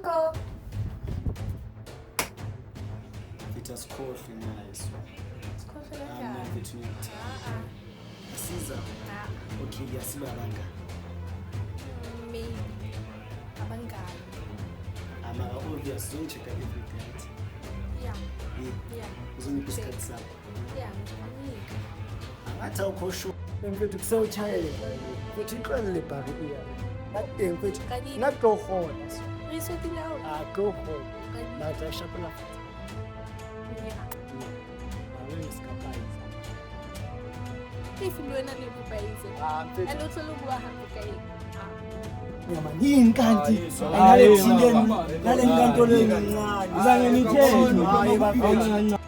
Coco. It has coffee nice. Sikhohle I'm kanjani? not between it. Siza. Ah, Okay, yasibabanga. maybe. Abangani. I'm obvious. Don't check everything. Yeah. Yeah. Yeah. Uzonipha isikhathi sakho. Yeah, ngiyanika. Angathi awukhosho. Mfethu kusawutshayela. Futhi iqale le bhari iya. Nathi mfethu. Kanini? Nathi go hona. Re sotile ao. Go home. Kanini? Nathi ashapela futhi. Yeah. Awe isikapaiza. If le wena le bopaize. Mfethu. And also lo bua hampe ka eng? Yini kanti ngale thindeni ngale nkantolo encane uzange nitheni hayi bafethu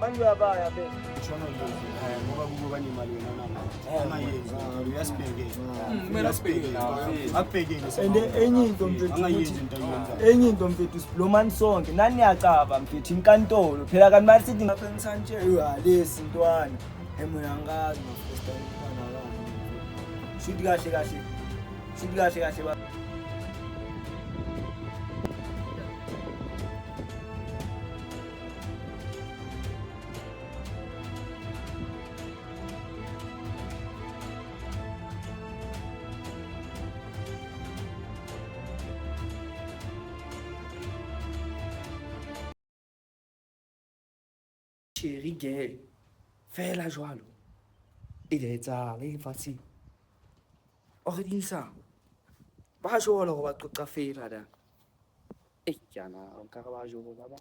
bantu abaya be tshona ngoba kubo banemali wena nama amayenzi uyasibhekela kumele asibhekele akubhekele and enye into mfethu enye into mfethu siblomani sonke nani niyacaba mfethu inkantolo phela kanti manje sithi ngapha ngisanje lesi ntwana emuyangazi mafesta ntwana la shuthi kahle ba Chérie girl, fais la joie. Il est tard, il est facile. Ordine ça. Va jouer alors, on va tout café là-dedans. Et qu'il y en a, on va jouer là-bas.